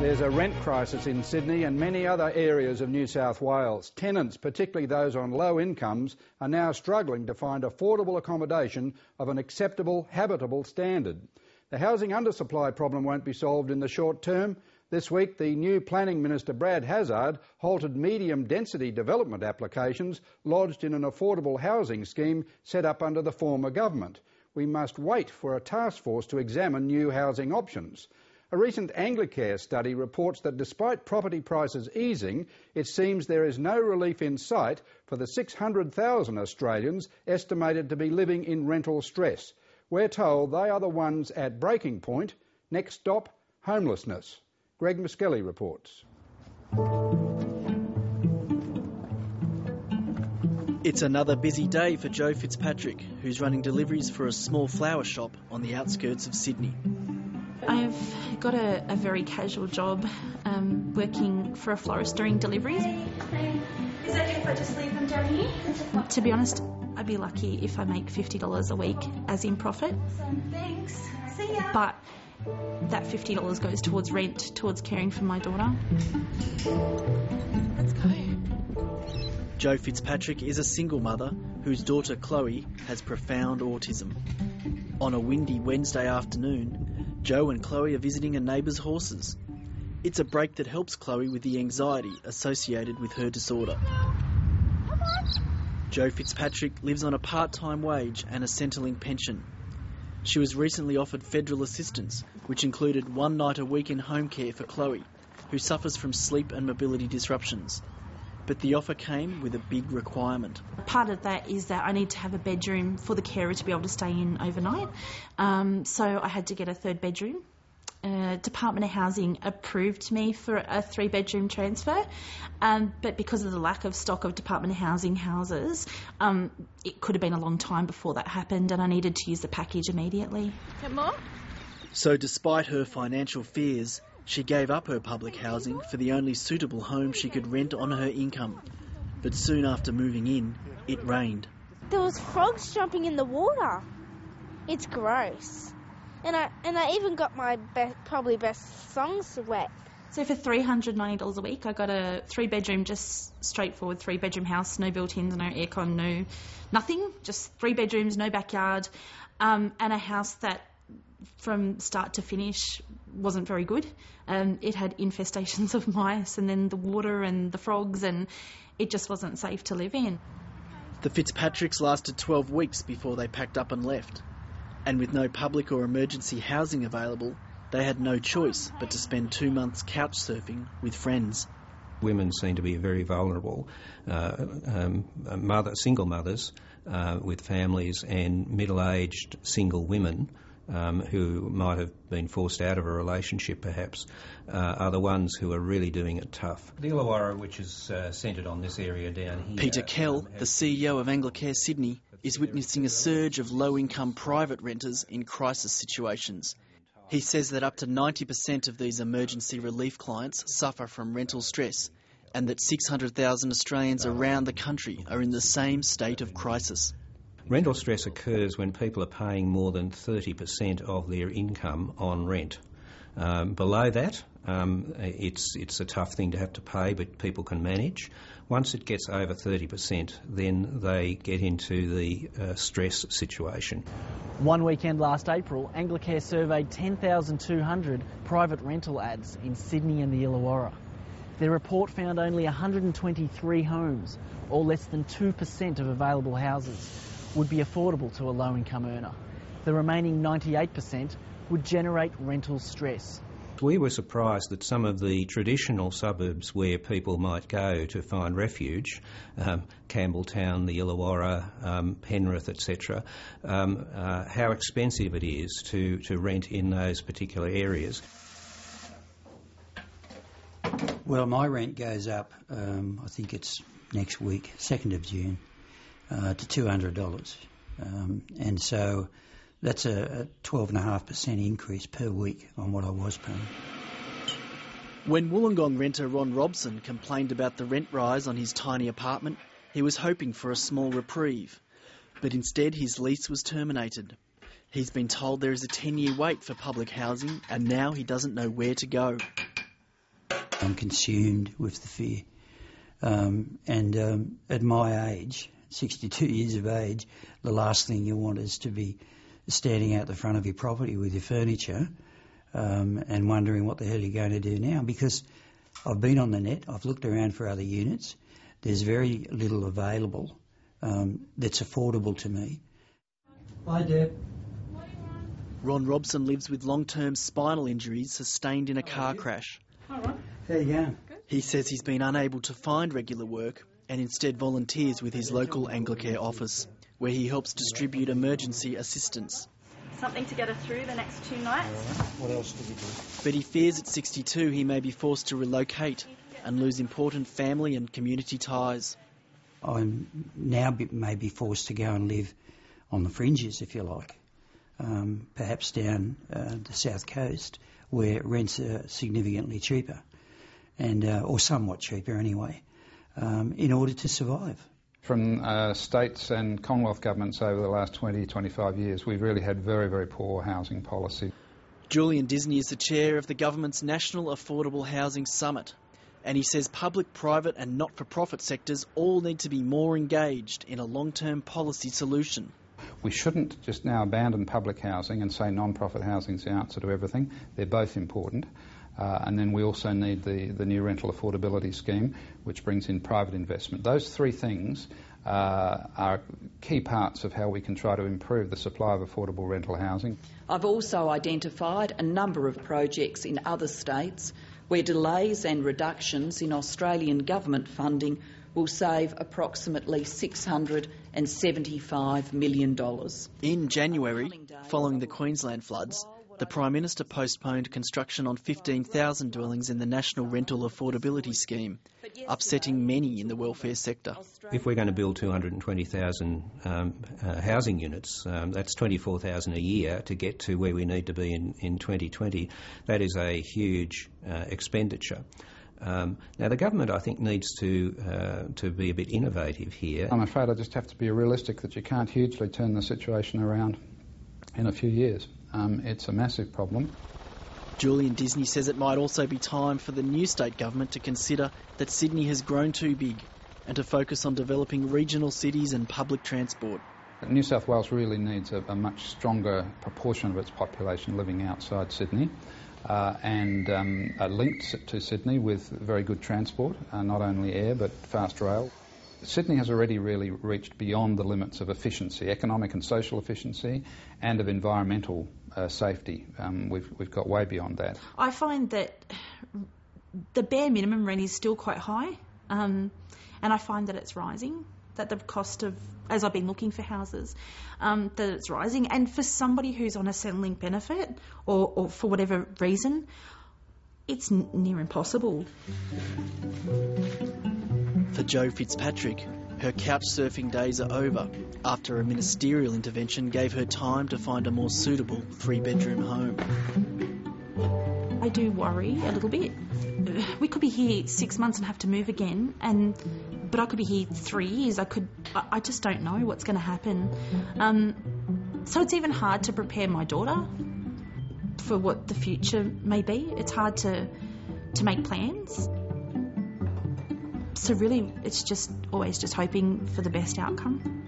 There's a rent crisis in Sydney and many other areas of New South Wales. Tenants, particularly those on low incomes, are now struggling to find affordable accommodation of an acceptable, habitable standard. The housing undersupply problem won't be solved in the short term. This week, the new Planning Minister Brad Hazzard halted medium-density development applications lodged in an affordable housing scheme set up under the former government. We must wait for a task force to examine new housing options. A recent Anglicare study reports that despite property prices easing, it seems there is no relief in sight for the 600,000 Australians estimated to be living in rental stress. We're told they are the ones at breaking point. Next stop, homelessness. Greg Miskelly reports. It's another busy day for Joe Fitzpatrick, who's running deliveries for a small flower shop on the outskirts of Sydney. I've got a very casual job working for a florist doing deliveries. Hey. Is it okay if I just leave them down here? To be honest, I'd be lucky if I make $50 a week as in profit. Awesome, thanks. See ya. But that $50 goes towards rent, towards caring for my daughter. Let's go. Joe Fitzpatrick is a single mother whose daughter Chloe has profound autism. On a windy Wednesday afternoon, Joe and Chloe are visiting a neighbour's horses. It's a break that helps Chloe with the anxiety associated with her disorder. Joe Fitzpatrick lives on a part-time wage and a Centrelink pension. She was recently offered federal assistance, which included 1 night a week in home care for Chloe, who suffers from sleep and mobility disruptions. But the offer came with a big requirement. Part of that is that I need to have a bedroom for the carer to be able to stay in overnight. So I had to get a third bedroom. Department of Housing approved me for a 3-bedroom transfer, but because of the lack of stock of Department of Housing houses, it could have been a long time before that happened, and I needed to use the package immediately. Get more? So despite her financial fears, she gave up her public housing for the only suitable home she could rent on her income. But soon after moving in, it rained. There was frogs jumping in the water. It's gross. And I even got my probably best songs wet. So for $390 a week, I got a 3-bedroom, just straightforward 3-bedroom house, no built-ins, no aircon, nothing, just 3 bedrooms, no backyard, and a house that from start to finish wasn't very good. It had infestations of mice and then the water and the frogs, and it just wasn't safe to live in. The Fitzpatricks lasted 12 weeks before they packed up and left. And with no public or emergency housing available, they had no choice but to spend 2 months couch surfing with friends. Women seem to be very vulnerable, single mothers with families and middle-aged single women who might have been forced out of a relationship perhaps, are the ones who are really doing it tough. The Illawarra, which is centred on this area down here... Peter Kell, the CEO of Anglicare Sydney, is witnessing a surge of low-income private renters in crisis situations. He says that up to 90% of these emergency relief clients suffer from rental stress, and that 600,000 Australians around the country are in the same state of crisis. Rental stress occurs when people are paying more than 30% of their income on rent. Below that, it's a tough thing to have to pay, but people can manage. Once it gets over 30%, then they get into the stress situation. One weekend last April, Anglicare surveyed 10,200 private rental ads in Sydney and the Illawarra. Their report found only 123 homes, or less than 2% of available houses, would be affordable to a low-income earner. The remaining 98% would generate rental stress. We were surprised that some of the traditional suburbs where people might go to find refuge, Campbelltown, the Illawarra, Penrith, etc., how expensive it is to rent in those particular areas. Well, my rent goes up, I think it's next week, 2nd of June, to $200. And so that's a 12.5% increase per week on what I was paying. When Wollongong renter Ron Robson complained about the rent rise on his tiny apartment, he was hoping for a small reprieve. But instead his lease was terminated. He's been told there is a 10-year wait for public housing, and now he doesn't know where to go. I'm consumed with the fear. At my age, 62 years of age, the last thing you want is to be standing out the front of your property with your furniture and wondering what the hell you're going to do now, because I've been on the net, I've looked around for other units. There's very little available that's affordable to me. Hi, Deb. Ron Robson lives with long-term spinal injuries sustained in a car crash. How you going? He says he's been unable to find regular work and instead volunteers with his local Anglicare office, where he helps distribute emergency assistance. Something to get us through the next 2 nights. What else do you do? But he fears at 62 he may be forced to relocate and lose important family and community ties. I'm now may be forced to go and live on the fringes, if you like, perhaps down the south coast, where rents are significantly cheaper, and or somewhat cheaper anyway, in order to survive. From states and Commonwealth governments over the last 20, 25 years, we've really had very, very poor housing policy. Julian Disney is the chair of the government's National Affordable Housing Summit, and he says public, private and not-for-profit sectors all need to be more engaged in a long-term policy solution. We shouldn't just now abandon public housing and say non-profit housing is the answer to everything. They're both important. And then we also need the new rental affordability scheme, which brings in private investment. Those three things are key parts of how we can try to improve the supply of affordable rental housing. I've also identified a number of projects in other states where delays and reductions in Australian government funding will save approximately $675 million. In January, following the Queensland floods, the Prime Minister postponed construction on 15,000 dwellings in the National Rental Affordability Scheme, upsetting many in the welfare sector. If we're going to build 220,000 housing units, that's 24,000 a year to get to where we need to be in 2020. That is a huge expenditure. Now, the government, I think, needs to be a bit innovative here. I'm afraid I just have to be realistic that you can't hugely turn the situation around in a few years. It's a massive problem. Julian Disney says it might also be time for the new state government to consider that Sydney has grown too big and to focus on developing regional cities and public transport. New South Wales really needs a much stronger proportion of its population living outside Sydney and linked to Sydney with very good transport, not only air but fast rail. Sydney has already really reached beyond the limits of efficiency, economic and social efficiency, and of environmental safety. We've got way beyond that. I find that the bare minimum rent is still quite high, and I find that it's rising, that the cost of, as I've been looking for houses, that it's rising. And for somebody who's on a Centrelink benefit or for whatever reason, it's near impossible. For Jo Fitzpatrick, her couch surfing days are over after a ministerial intervention gave her time to find a more suitable 3-bedroom home. I do worry a little bit. We could be here 6 months and have to move again, but I could be here 3 years. I just don't know what's going to happen. So it's even hard to prepare my daughter for what the future may be. It's hard to make plans. So really, it's just always just hoping for the best outcome.